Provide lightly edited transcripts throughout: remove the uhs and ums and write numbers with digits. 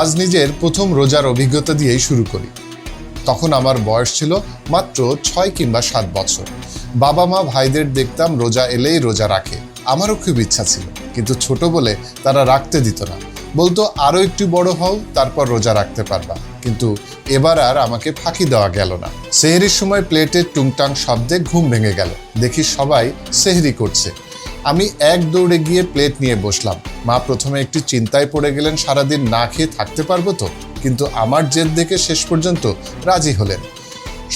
আজ নিজের প্রথম রোজার অভিজ্ঞতা দিয়েই শুরু করি। তখন আমার বয়স ছিল মাত্র 6 কিংবা 7 বছর। বাবা মা ভাইদের দেখতাম রোজা এলেই রোজা রাখে। আমারও খুব ইচ্ছা ছিল, কিন্তু ছোট বলে তারা রাখতে দিত না। বলতো আরও একটু বড় হও, তারপর রোজা রাখতে পারবা। কিন্তু এবার আর আমাকে ফাঁকি দেওয়া গেল না। সেহরির সময় প্লেটের টুংটাং শব্দে ঘুম ভেঙে গেল। দেখি সবাই সেহরি করছে। আমি এক দৌড়ে গিয়ে প্লেট নিয়ে বসলাম। মা প্রথমে একটু চিন্তায় পড়ে গেলেন, সারাদিন না খেয়ে থাকতে পারবো তো, কিন্তু আমার জেদ দেখে শেষ পর্যন্ত রাজি হলেন।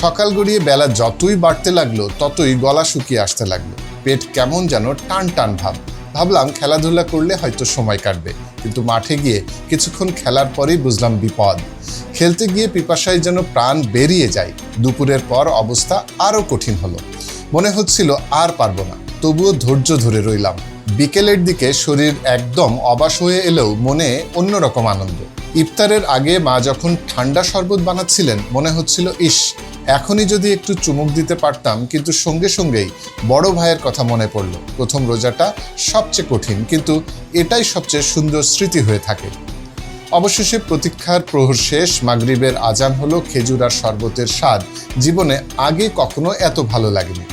সকাল গড়িয়ে বেলা যতই বাড়তে লাগলো ততই গলা শুকিয়ে আসতে লাগলো। পেট কেমন যেন টান টান ভাব। ভাবলাম খেলাধুলা করলে হয়তো সময় কাটবে, কিন্তু মাঠে গিয়ে কিছুক্ষণ খেলার পরেই বুঝলাম বিপদ। খেলতে গিয়ে পিপাসায় যেন প্রাণ বেরিয়ে যায়। দুপুরের পর অবস্থা আরও কঠিন হলো। মনে হচ্ছিল আর পারবো না, তবুও ধৈর্য ধরে রইলাম। বিকেলের দিকে শরীর একদম অবাস হয়ে এলেও মনে অন্যরকম আনন্দ। ইফতারের আগে মা যখন ঠান্ডা শরবত বানাচ্ছিলেন, মনে হচ্ছিল ইস, এখনই যদি একটু চুমুক দিতে পারতাম। কিন্তু সঙ্গে সঙ্গেই বড় ভাইয়ের কথা মনে পড়ল। প্রথম রোজাটা সবচেয়ে কঠিন, কিন্তু এটাই সবচেয়ে সুন্দর স্মৃতি হয়ে থাকে। অবশেষে প্রতীক্ষার প্রহর শেষ। মাগরিবের আজান হলো। খেজুর আর শরবতের স্বাদ জীবনে আগে কখনো এত ভালো লাগেনি।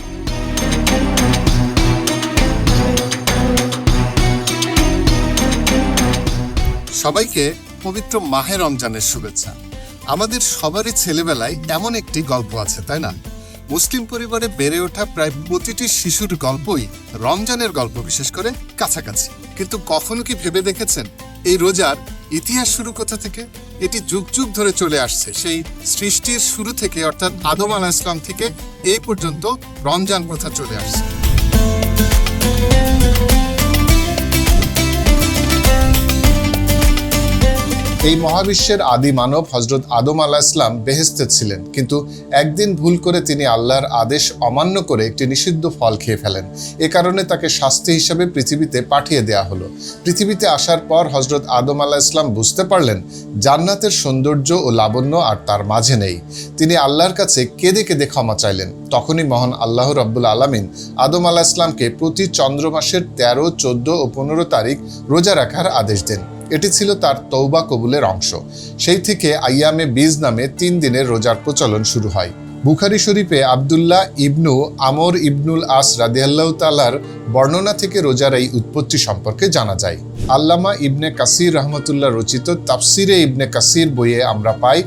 সবাইকে পবিত্র মাহে রমজানের শুভেচ্ছা। আমাদের সবারই ছেলেবেলায় এমন একটি গল্প আছে, তাই না? মুসলিম পরিবারে বেড়ে ওঠা প্রায় প্রতিটি শিশুর গল্পই রমজানের গল্প, বিশেষ করে কাছাকাছি। কিন্তু কখনো কি ভেবে দেখেছেন এই রোজার ইতিহাস শুরু কোথা থেকে? এটি যুগ যুগ ধরে চলে আসছে। সেই সৃষ্টির শুরু থেকে, অর্থাৎ আদম আলাইহিস সালাম থেকে এই পর্যন্ত রমজান প্রথা চলে আসছে। এই মহাবিশ্বের আদি মানব হযরত আদম আলাইহিস সালাম বেহেশতে ছিলেন, কিন্তু একদিন ভুল করে তিনি আল্লাহর আদেশ অমান্য করে একটি নিষিদ্ধ ফল খেয়ে ফেলেন। এ কারণে তাকে শাস্তি হিসাবে পৃথিবীতে পাঠিয়ে দেয়া হলো। পৃথিবীতে আসার পর হযরত আদম আলাইহিস সালাম বুঝতে পারলেন জান্নাতের সৌন্দর্য ও লাবণ্য আর তার মাঝে নেই। তিনি আল্লাহর কাছে কেঁদে কেঁদে ক্ষমা চাইলেন। তখনই মহান আল্লাহ রাব্বুল আলামিন আদম আলাইহিস সালামকে প্রতি চন্দ্র মাসের 13, 14 ও 15 তারিখ রোজা রাখার আদেশ দেন। এটি ছিল তার তওবা কবুলের অংশ। সেই থেকে আইয়ামে বীজ নামে 3 দিনের রোজার প্রচলন শুরু হয়। বুখারী শরীফে আব্দুল্লাহ ইবনু আমর ইবনুল আস রাদিয়াল্লাহু তাআলার বর্ণনা থেকে রোজার এই উৎপত্তি সম্পর্কে জানা যায়। আল্লামা ইবনে কাসির রহমতুল্লাহ রচিত তাফসিরে ইবনে কাসির বইয়ে আমরা পাই,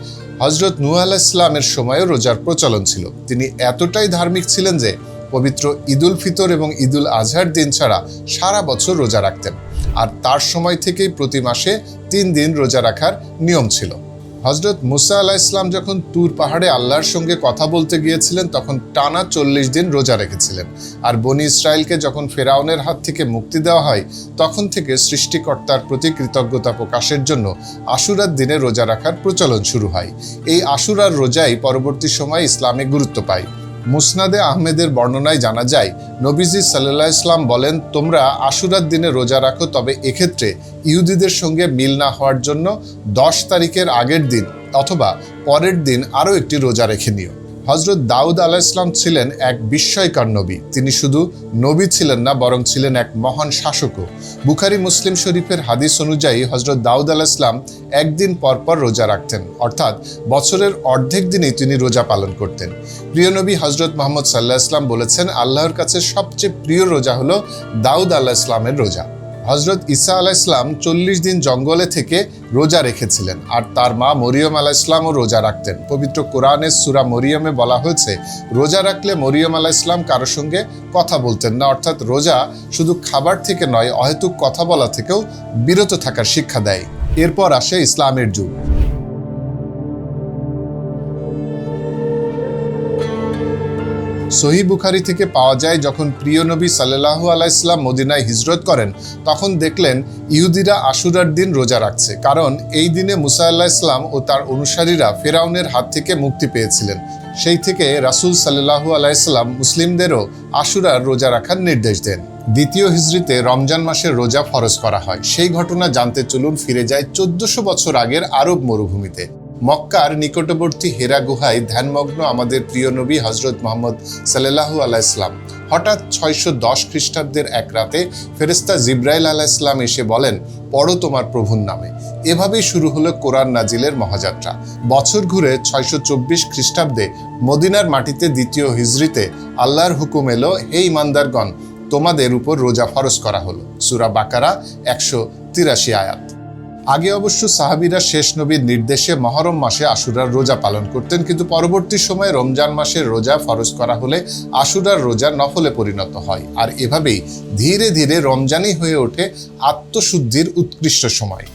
হযরত নূহ আলাইহিস সালামের সময়ও রোজার প্রচলন ছিল। তিনি এতটাই ধার্মিক ছিলেন যে পবিত্র ঈদুল ফিতর এবং ঈদুল আজহার দিন ছাড়া সারা বছর রোজা রাখতেন। আর তার সময় থেকেই প্রতি মাসে 3 দিন রোজা রাখার নিয়ম ছিল। হযরত মুসা আলাইহিস সালাম যখন তুর পাহাড়ে আল্লাহর সঙ্গে কথা বলতে গিয়েছিলেন, তখন টানা 40 দিন রোজা রেখেছিলেন। আর বনি ইসরায়েলকে যখন ফেরাউনের হাত থেকে মুক্তি দেওয়া হয়, তখন থেকে সৃষ্টিকর্তার প্রতি কৃতজ্ঞতা প্রকাশের জন্য আশুরার দিনে রোজা রাখার প্রচলন শুরু হয়। এই আশুরার রোজাই পরবর্তী সময়ে ইসলামে গুরুত্ব পায়। মুসনাদে আহমেদের বর্ণনায় জানা যায়, নবীজি সাল্লাল্লাহু আলাইহি ওয়াসাল্লাম বলেন, তোমরা আশুরার দিনে রোজা রাখো, তবে এক্ষেত্রে ইহুদিদের সঙ্গে মিল না হওয়ার জন্য 10 তারিখের আগের দিন অথবা পরের দিন আরও একটি রোজা রেখে নিও। হযরত দাউদ আলাইহিস সালাম ছিলেন এক বিস্ময়কর নবী। তিনি শুধু নবী ছিলেন না, বরং ছিলেন এক মহান শাসকও। বুখারী মুসলিম শরীফের হাদিস অনুযায়ী হযরত দাউদ আলাইহিস সালাম একদিন পর পর রোজা রাখতেন, অর্থাৎ বছরের অর্ধেক দিনেই তিনি রোজা পালন করতেন। প্রিয় নবী হযরত মুহাম্মদ সাল্লাল্লাহু আলাইহি ওয়াসাল্লাম বলেছেন, আল্লাহর কাছে সবচেয়ে প্রিয় রোজা হলো দাউদ আলাইহিস সালামের রোজা। হযরত ঈসা আলাইহিস সালাম 40 দিন জঙ্গলে থেকে রোজা রেখেছিলেন, আর তার মা মরিয়ম আলাইহিস সালামও রোজা রাখতেন। পবিত্র কোরআনের সূরা মরিয়মে বলা হয়েছে, রোজা রাখলে মরিয়ম আলাইহিস সালাম কারোর সঙ্গে কথা বলতেন না। অর্থাৎ রোজা শুধু খাবার থেকে নয়, অহেতুক কথা বলা থেকেও বিরত থাকার শিক্ষা দেয়। এরপর আসে ইসলামের যুগ। সহিহ বুখারী থেকে পাওয়া যায়, যখন প্রিয় নবী সাল্লাল্লাহু আলাইহি সাল্লাম মদিনায় হিজরত করেন, তখন দেখলেন ইহুদিরা আশুরার দিন রোজা রাখছে। কারণ এই দিনে মুসা আলাইহিস সালাম ও তার অনুসারীরা ফেরাউনের হাত থেকে মুক্তি পেয়েছিলেন। সেই থেকে রাসূল সাল্লাল্লাহু আলাইহি সাল্লাম মুসলিমদেরও আশুরার রোজা রাখার নির্দেশ দেন। দ্বিতীয় হিজরিতে রমজান মাসের রোজা ফরজ করা হয়। সেই ঘটনা জানতে চলুন ফিরে যায় 1400 বছর আগের আরব মরুভূমিতে। মক্কার নিকটবর্তী হেরা গুহায় ধ্যানমগ্ন আমাদের প্রিয় নবী হজরত মোহাম্মদ সাল্লাল্লাহু আলাইহি ইসলাম হঠাৎ 610 খ্রিস্টাব্দের এক রাতে ফেরেশতা জিব্রাইল আলাইহিস সালাম এসে বলেন, পড়ো তোমার প্রভুর নামে। এভাবেই শুরু হলো কোরআন নাজিলের মহাযাত্রা। বছর ঘুরে 624 খ্রিস্টাব্দে মদিনার মাটিতে দ্বিতীয় হিজরিতে আল্লাহর হুকুম এলো, হে ঈমানদারগণ, তোমাদের উপর রোজা ফরজ করা হলো। সূরা বাকারা 183 আয়াত। আগে অবশ্য সাহাবীরা শেষ নবীর নির্দেশে মহরম মাসে আশুরার রোজা পালন করতেন, কিন্তু পরবর্তী সময়ে রমজান মাসের রোজা ফরজ করা হলে আশুরার রোজা নফলে পরিণত হয়। আর এভাবেই ধীরে ধীরে রমজানই হয়ে ওঠে আত্মশুদ্ধির উৎকৃষ্ট সময়।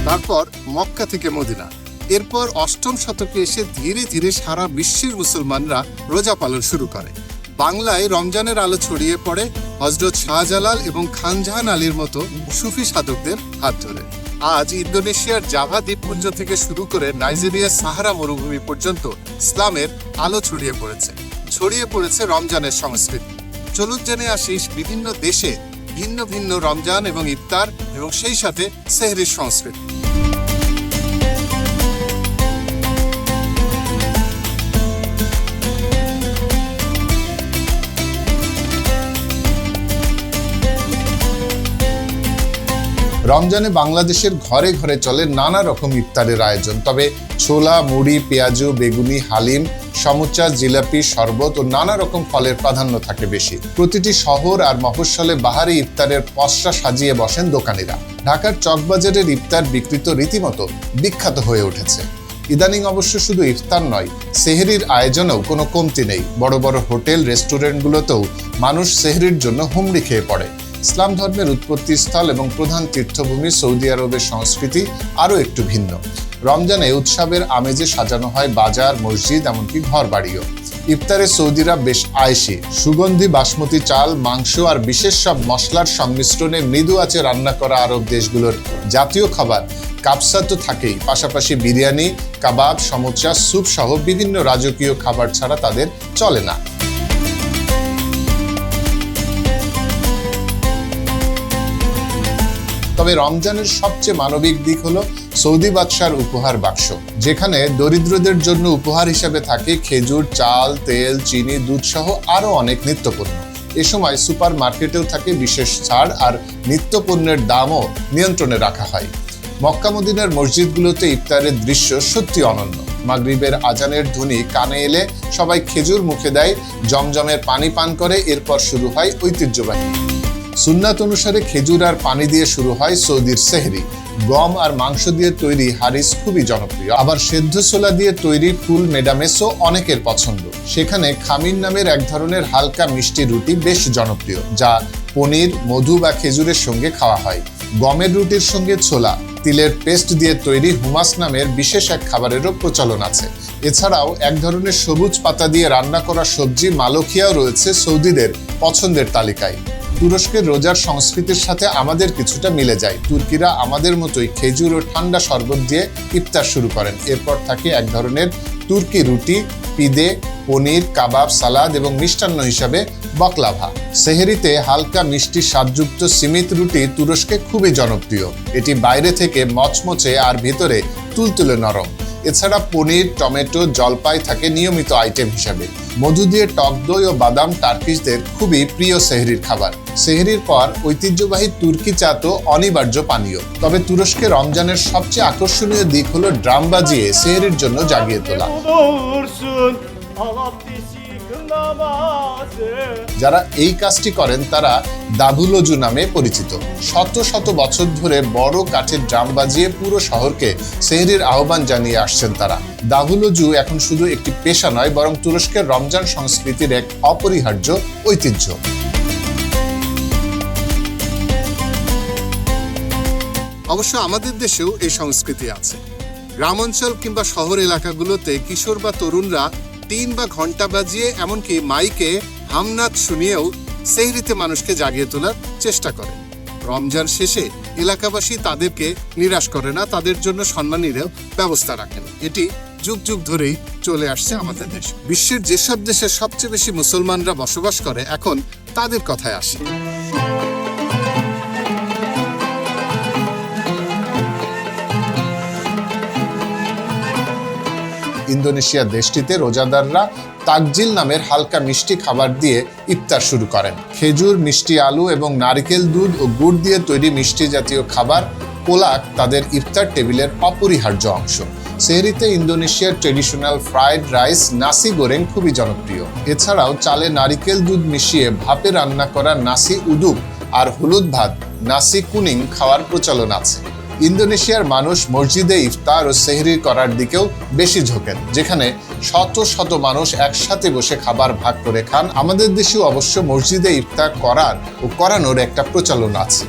তারপর মক্কা থেকে মদিনা, এরপর 8ম শতকে এসে ধীরে ধীরে সারা বিশ্বের মুসলমানরা রোজা পালন শুরু করে। বাংলায় রমজানের আলো ছড়িয়ে পড়ে হযরত শাহজালাল এবং খানজাহান আলীর মতো সুফি সাধকদের হাত ধরে। আজ ইন্দোনেশিয়ার জাভা দ্বীপপুঞ্জ থেকে শুরু করে নাইজেরিয়ার সাহারা মরুভূমি পর্যন্ত ইসলামের আলো ছড়িয়ে পড়েছে রমজানের সংস্কৃতি। চলুন জেনে আসি বিভিন্ন দেশে ভিন্ন ভিন্ন রমজান এবং ইফতার এবং সেই সাথে সেহরির সংস্কৃতি। রমজানে বাংলাদেশের ঘরে ঘরে চলে নানা রকম ইফতারের আয়োজন। তবে ছোলা, মুড়ি, পেঁয়াজু, বেগুনি, হালিম, সমুচা, জিলাপি, শরবত ও নানা রকম ফলের প্রাধান্য থাকে বেশি। প্রতিটি শহর আর মফস্বলে বাহারি ইফতারের পসরা সাজিয়ে বসেন দোকানিরা। ঢাকার চকবাজারের ইফতার বিক্রি তো রীতিমতো বিখ্যাত হয়ে উঠেছে। ইদানিং অবশ্য শুধু ইফতার নয়, সেহরির আয়োজনেও কোনো কমতি নেই। বড় বড় হোটেল, রেস্টুরেন্টগুলোতেও মানুষ সেহরির জন্য হুমড়ি খেয়ে পড়ে। ইসলাম ধর্মের উৎপত্তি স্থল এবং প্রধান তীর্থভূমি সৌদি আরবের সংস্কৃতি আরও একটু ভিন্ন। রমজানে উৎসবের আমেজে সাজানো হয় বাজার, মসজিদ, এমনকি ঘর বাড়িও। ইফতারে সৌদিরা বেশ আয়েশি। সুগন্ধি বাসমতি চাল, মাংস আর বিশেষ সব মশলার সংমিশ্রণে মৃদু আঁচে রান্না করা আরব দেশগুলোর জাতীয় খাবার কাবসা তো থাকেই, পাশাপাশি বিরিয়ানি, কাবাব, সমুচা, স্যুপ সহ বিভিন্ন রাজকীয় খাবার ছাড়া তাদের চলে না। তবে রমজানের সবচেয়ে মানবিক দিক হলো সৌদি বাদশার উপহার বাক্স, যেখানে দরিদ্রদের জন্য উপহার হিসেবে থাকে খেজুর, চাল, তেল, চিনি, দুধ সহ আরও অনেক নিত্যপণ্য। এ সময় সুপার মার্কেটেও থাকে বিশেষ ছাড় আর নিত্যপণ্যের দামও নিয়ন্ত্রণে রাখা হয়। মক্কা মদিনার মসজিদগুলোতে ইফতারের দৃশ্য সত্যি অনন্য। মাগরিবের আজানের ধ্বনি কানে এলে সবাই খেজুর মুখে দেয়, জমজমের পানি পান করে। এরপর শুরু হয় ঐতিহ্যবাহী সুন্নাত অনুসারে খেজুর আর পানি দিয়ে শুরু হয় সৌদির সেহরি। গম আর মাংস দিয়ে তৈরি হারিস খুবই জনপ্রিয়। আবার সেদ্ধ ছোলা দিয়ে তৈরি ফুল মেডামেসও অনেকের পছন্দ। সেখানে খামির নামের এক ধরনের হালকা মিষ্টি রুটি বেশ জনপ্রিয়, যা পনির, মধু বা খেজুরের সঙ্গে খাওয়া হয়। গমের রুটির সঙ্গে ছোলা, তিলের পেস্ট দিয়ে তৈরি হুমাস নামের বিশেষ এক খাবারেরও প্রচলন আছে। এছাড়াও এক ধরনের সবুজ পাতা দিয়ে রান্না করা সবজি মালখিয়াও রয়েছে সৌদিদের পছন্দের তালিকায়। তুরস্কের রোজার সংস্কৃতির সাথে আমাদের কিছুটা মিলে যায়। তুর্কিরা আমাদের মতোই খেজুর ও ঠান্ডা শরবত দিয়ে ইফতার শুরু করেন। এরপর থাকে এক ধরনের তুর্কি রুটি, পিদে, পনির, কাবাব, সালাদ এবং মিষ্টান্ন হিসাবে বকলাভা। সেহরিতে হালকা মিষ্টি স্বাদযুক্ত সিমিত রুটি তুরস্কে খুবই জনপ্রিয়। এটি বাইরে থেকে মচমচে আর ভেতরে তুলতুলে নরম। এছাড়া পনির, টমেটো, জলপাই থাকে নিয়মিত আইটেম হিসাবে। মধু দিয়ে টক দই ও বাদাম টার্কিশদের খুবই প্রিয় সেহরির খাবার। সেহরির পর ঐতিহ্যবাহী তুর্কি চা তো অনিবার্য পানীয়। তবে তুরস্কে রমজানের সবচেয়ে আকর্ষণীয় দিক হলো ড্রাম বাজিয়ে সেহরির জন্য জাগিয়ে তোলা। যারা এই কাজটি করেন তারা দাভুলজু নামে পরিচিত। শত শত বছর ধরে বড় কাঠের ড্রাম বাজিয়ে পুরো শহরকে সেহরির আহ্বান জানিয়ে আসছেন তারা। দাভুলজু এখন শুধু একটি পেশা নয়, বরং তুরস্কের রমজান সংস্কৃতির এক অপরিহার্য ঐতিহ্য। অবশ্য আমাদের দেশেও এই সংস্কৃতি আছে। গ্রামাঞ্চল কিংবা শহর এলাকাগুলোতে কিশোর বা তরুণরা টিন বা ঘন্টা বাজিয়ে, এমনকি মাইকে হামনাদ শুনিয়েও সেহরিতে মানুষকে জাগিয়ে তোলার চেষ্টা করে। রমজান শেষে এলাকাবাসী তাদেরকে নিরাশ করে না, তাদের জন্য সম্মানীয় ব্যবস্থা রাখেন। এটি যুগ যুগ ধরেই চলে আসছে আমাদের দেশ। বিশ্বের যেসব দেশে সবচেয়ে বেশি মুসলমানরা বসবাস করে, এখন তাদের কথায় আসি। ইন্দোনেশিয়া দেশটিতে রোজাদাররা তাকজিল নামের হালকা মিষ্টি খাবার দিয়ে ইফতার শুরু করেন। খেজুর, মিষ্টি আলু এবং নারকেল দুধ ও গুড় দিয়ে তৈরি মিষ্টি জাতীয় খাবার কোলাক তাদের ইফতার টেবিলের অপরিহার্য অংশ। সেহরিতে ইন্দোনেশিয়ার ট্রেডিশনাল ফ্রাইড রাইস নাসি গোরেং খুবই জনপ্রিয়। এছাড়াও চালে নারিকেল দুধ মিশিয়ে ভাপে রান্না করা নাসি উদুক আর হলুদ ভাত নাসি কুনিং খাওয়ার প্রচলন আছে। ইন্দোনেশিয়ার মানুষ মসজিদে ইফতার ও সেহরি করার দিকেও বেশি ঝোঁকেন, যেখানে শত শত মানুষ একসাথে বসে খাবার ভাগ করে খান। আমাদের দেশেও অবশ্য মসজিদে ইফতার করার ও করানোর একটা প্রচলন আছে।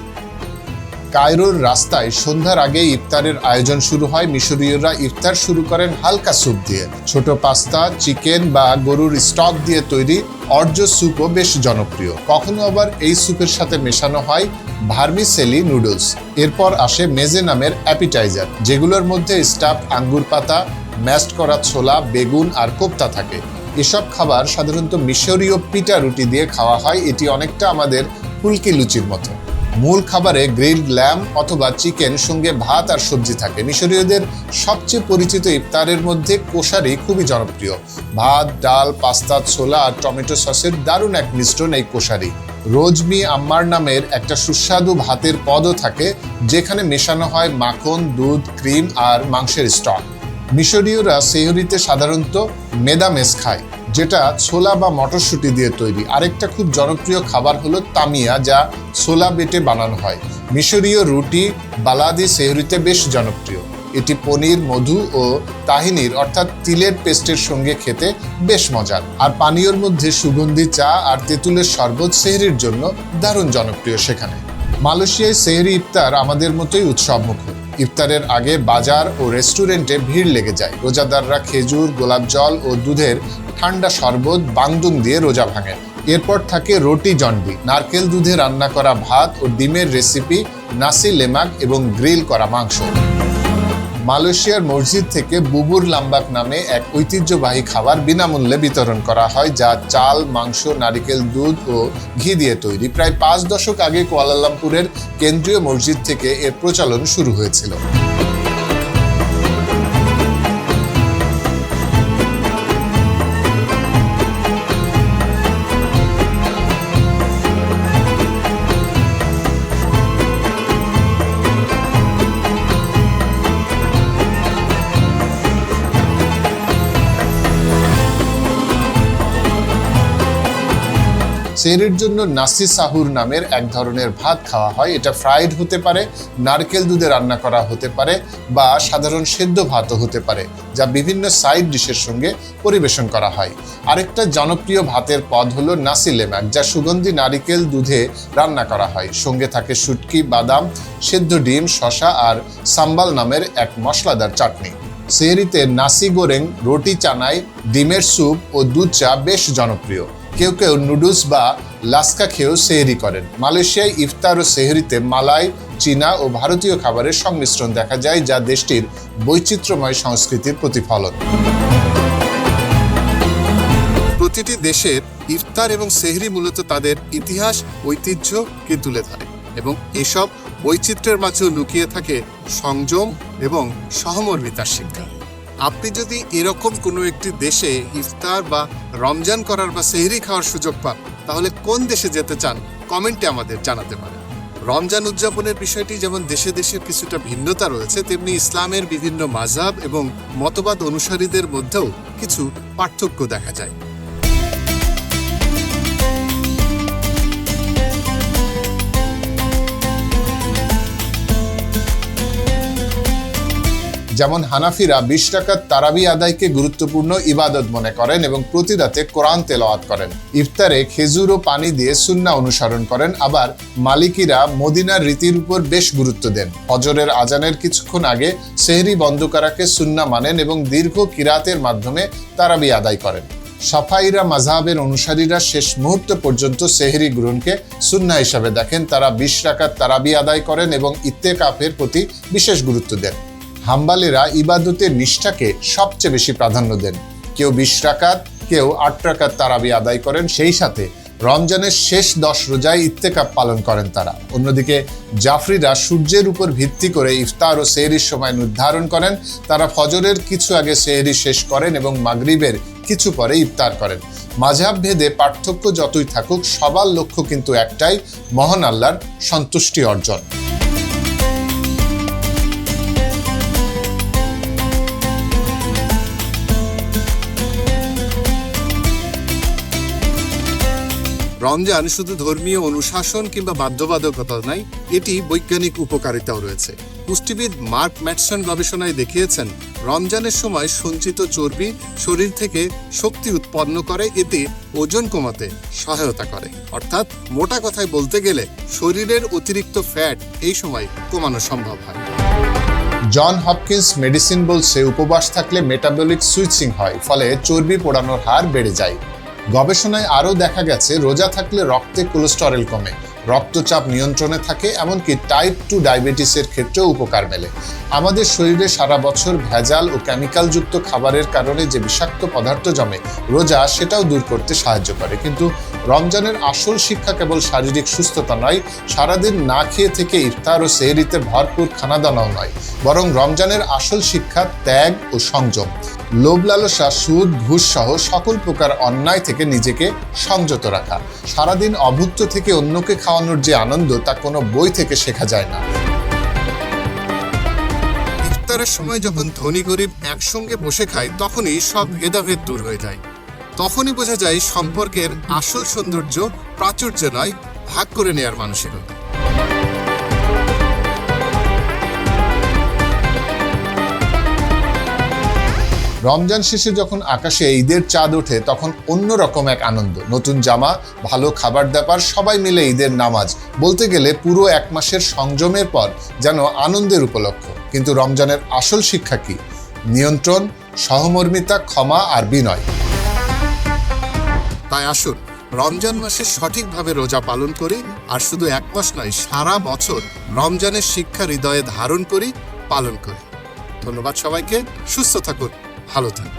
কায়রোর রাস্তায় সন্ধ্যার আগে ইফতারের আয়োজন শুরু হয়। মিশরীয়রা ইফতার শুরু করেন হালকা স্যুপ দিয়ে। ছোট পাস্তা, চিকেন বা গরুর স্টক দিয়ে তৈরি অর্জ স্যুপও বেশ জনপ্রিয়। কখনো আবার এই স্যুপের সাথে মেশানো হয় ভার্মিসেলি নুডলস। এরপর আসে মেজে নামের অ্যাপিটাইজার, যেগুলোর মধ্যে স্টাফ আঙ্গুর পাতা, ম্যাশড করা ছোলা, বেগুন আর কোপ্তা থাকে। এসব খাবার সাধারণত মিশরীয় পিটা রুটি দিয়ে খাওয়া হয়। এটি অনেকটা আমাদের ফুলকি লুচির মতো। মূল খাবারে গ্রিলড ল্যাম অথবা চিকেন, সঙ্গে ভাত আর সবজি থাকে। মিশরীয়দের সবচেয়ে পরিচিত ইফতারের মধ্যে কোশারি খুবই জনপ্রিয়। ভাত, ডাল, পাস্তা, ছোলা আর টমেটো সসের দারুণ এক মিশ্রণ এই কোশারি। রোজমি আম্মার নামের একটা সুস্বাদু ভাতের পদও থাকে, যেখানে মেশানো হয় মাখন, দুধ, ক্রিম আর মাংসের স্টক। মিশরীয়রা সেহরিতে সাধারণত মেদামেস খায়, যেটা ছোলা বা মটরশুঁটি দিয়ে তৈরি। আরেকটা খুব জনপ্রিয় খাবার হলো তামিয়া, যা ছোলা বেটে বানানো হয়। মিশরীয় রুটি বালাদি সেহরিতে বেশ জনপ্রিয়। এটি পনির, মধু ও তাহিনির অর্থাৎ তিলের পেস্টের সঙ্গে খেতে বেশ মজার। আর পানীয়র মধ্যে সুগন্ধি চা আর তেঁতুলের শরবত সেহরির জন্য দারুণ জনপ্রিয় সেখানে। মালয়েশিয়ায় সেহরি ইফতার আমাদের মতোই উৎসবমুখর। ইফতারের আগে বাজার ও রেস্টুরেন্টে ভিড় লেগে যায়। রোজাদাররা খেজুর, গোলাপ জল ও দুধের ঠান্ডা শরবত বাংদুং দিয়ে রোজা ভাঙেন। এরপর থাকে রুটি জন্ডি, নারকেল দুধে রান্না করা ভাত ও ডিমের রেসিপি, নাসি লেমাক এবং গ্রিল করা মাংস। মালয়েশিয়ার মসজিদ থেকে বুবুর লাম্বাক নামে এক ঐতিহ্যবাহী খাবার বিনামূল্যে বিতরণ করা হয়, যা চাল, মাংস, নারিকেল দুধ ও ঘি দিয়ে তৈরি। প্রায় 5 দশক আগে কুয়ালালামপুরের কেন্দ্রীয় মসজিদ থেকে এর প্রচলন শুরু হয়েছিল। সেহরির জন্য নাসি সাহুর নামের এক ধরনের ভাত খাওয়া হয়। এটা ফ্রাইড হতে পারে, নারকেল দুধে রান্না করা হতে পারে বা সাধারণ সেদ্ধ ভাতও হতে পারে, যা বিভিন্ন সাইড ডিশের সঙ্গে পরিবেশন করা হয়। আরেকটা জনপ্রিয় ভাতের পদ হলো নাসি লেমাক, যা সুগন্ধি নারিকেল দুধে রান্না করা হয়। সঙ্গে থাকে শুটকি, বাদাম, সেদ্ধ ডিম, শসা আর সাম্বাল নামের এক মশলাদার চাটনি। সেহরিতে নাসি গোরেং, রুটি চানাই, ডিমের স্যুপ ও দুধ চা বেশ জনপ্রিয়। কেউ কেউ নুডলস বা লাস্কা খেয়েও সেহরি করেন। মালয়েশিয়ায় ইফতার ও সেহরিতে মালয়, চীনা ও ভারতীয় খাবারের সংমিশ্রণ দেখা যায়, যা দেশটির বৈচিত্র্যময় সংস্কৃতির প্রতিফলন। প্রতিটি দেশের ইফতার এবং সেহরি মূলত তাদের ইতিহাস, ঐতিহ্যকে তুলে ধরে এবং এসব বৈচিত্র্যের মাঝেও লুকিয়ে থাকে সংযম এবং সহমর্মিতার শিক্ষা। আপনি যদি এরকম কোনো একটি দেশে ইফতার বা রমজান করার বা সেহরি খাওয়ার সুযোগ পান, তাহলে কোন দেশে যেতে চান কমেন্টে আমাদের জানাতে পারেন। রমজান উদযাপনের বিষয়টি যেমন দেশে দেশে কিছুটা ভিন্নতা রয়েছে, তেমনি ইসলামের বিভিন্ন মাযহাব এবং মতবাদ অনুসারীদের মধ্যেও কিছু পার্থক্য দেখা যায়। যেমন হানাফিরা 20 রাকাত তারাবি আদায়কে গুরুত্বপূর্ণ ইবাদত মনে করেন এবং প্রতি রাতে কোরআন তেলাওয়াত করেন। ইফতারে খেজুর ও পানি দিয়ে সুন্নাহ অনুসরণ করেন। আবার মালিকিরা মদিনার রীতির উপর বেশ গুরুত্ব দেন। ফজরের আজানের কিছুক্ষণ আগে সেহরি বন্ধ করাকে সুন্নাহ মানেন এবং দীর্ঘ কিরাতের মাধ্যমে তারাবি আদায় করেন। সাফাইরা মাযহাবের অনুসারীরা শেষ মুহূর্ত পর্যন্ত সেহরি গ্রহণকে সুন্নাহ হিসাবে দেখেন। তারা 20 রাকাত তারাবি আদায় করেন এবং ইত্তেকাফের প্রতি বিশেষ গুরুত্ব দেন। হাম্বালিরা ইবাদতের নিষ্ঠাকে সবচেয়ে বেশি প্রাধান্য দেন। কেউ 20 রাকাত, কেউ 8 রাকাত তারাবি আদায় করেন। সেই সাথে রমজানের শেষ 10 রোজায় ইত্তেকাফ পালন করেন তারা। অন্যদিকে জাফরিরা সূর্যের উপর ভিত্তি করে ইফতার ও সেহরির সময় নির্ধারণ করেন। তারা ফজরের কিছু আগে সেহরি শেষ করেন এবং মাগরিবের কিছু পরে ইফতার করেন। মাযহাব ভেদে পার্থক্য যতই থাকুক, সবার লক্ষ্য কিন্তু একটাই, মহান আল্লাহর সন্তুষ্টি অর্জন। রমজান শুধু ধর্মীয় অনুশাসন কিংবা বাধ্যবাধকতা নয়, এটি বৈজ্ঞানিক উপকারিতাও রয়েছে। পুষ্টিবিদ মার্ক ম্যাটসন গবেষণায় দেখিয়েছেন, রমজানের সময় সঞ্চিত চর্বি শরীর থেকে শক্তি উৎপন্ন করে, এতে ওজন কমাতে সহায়তা করে। অর্থাৎ মোটা কথায় বলতে গেলে শরীরের অতিরিক্ত ফ্যাট এই সময় কমানো সম্ভব হয়। জন হপকিন্স মেডিসিন বলছে, উপবাস থাকলে মেটাবলিক সুইচিং হয়, ফলে চর্বি পোড়ানোর হার বেড়ে যায়। গবেষণায় আরও দেখা গেছে, রোজা থাকলে রক্তে কোলেস্টেরল কমে, রক্তচাপ নিয়ন্ত্রণে থাকে, এমনকি টাইপ 2 ডায়াবেটিসের ক্ষেত্রেও উপকার মেলে। আমাদের শরীরে সারা বছর ভেজাল ও কেমিক্যালযুক্ত খাবারের কারণে যে বিষাক্ত পদার্থ জমে, রোজা সেটাও দূর করতে সাহায্য করে। কিন্তু রমজানের আসল শিক্ষা কেবল শারীরিক সুস্থতা নয়, সারাদিন না খেয়ে থেকে ইফতার ও সেহরিতে ভরপুর খানাদানাও নয়, বরং রমজানের আসল শিক্ষা ত্যাগ ও সংযম। লোভ লালসা, সুদ, ঘুষ সহ সকল প্রকার অন্যায় থেকে নিজেকে সংযত রাখা। সারাদিন অভুক্ত থেকে অন্যকে খাওয়ানোর যে আনন্দ, তা কোনো বই থেকে শেখা যায় না। ইফতারের সময় যখন ধনী গরিব একসঙ্গে বসে খায়, তখনই সব ভেদাভেদ দূর হয়ে যায়। তখনই বোঝা যায় সম্পর্কের আসল সৌন্দর্য প্রাচুর্য নয়, ভাগ করে নেয়ার মানসিকতা। রমজান শেষে যখন আকাশে ঈদের চাঁদ ওঠে, তখন অন্যরকম এক আনন্দ। নতুন জামা, ভালো খাবার দাবার, সবাই মিলে ঈদের নামাজ। বলতে গেলে পুরো 1 মাসের সংযমের পর যেন আনন্দের উপলক্ষ। কিন্তু রমজানের আসল শিক্ষা কি? নিয়ন্ত্রণ, সহমর্মিতা, ক্ষমা আর বিনয়। তাই আসুন রমজান মাসে সঠিকভাবে রোজা পালন করি, আর শুধু 1 মাস নয়, সারা বছর রমজানের শিক্ষা হৃদয়ে ধারণ করি, পালন করি। ধন্যবাদ সবাইকে। সুস্থ থাকুন, ভালো থাকুন।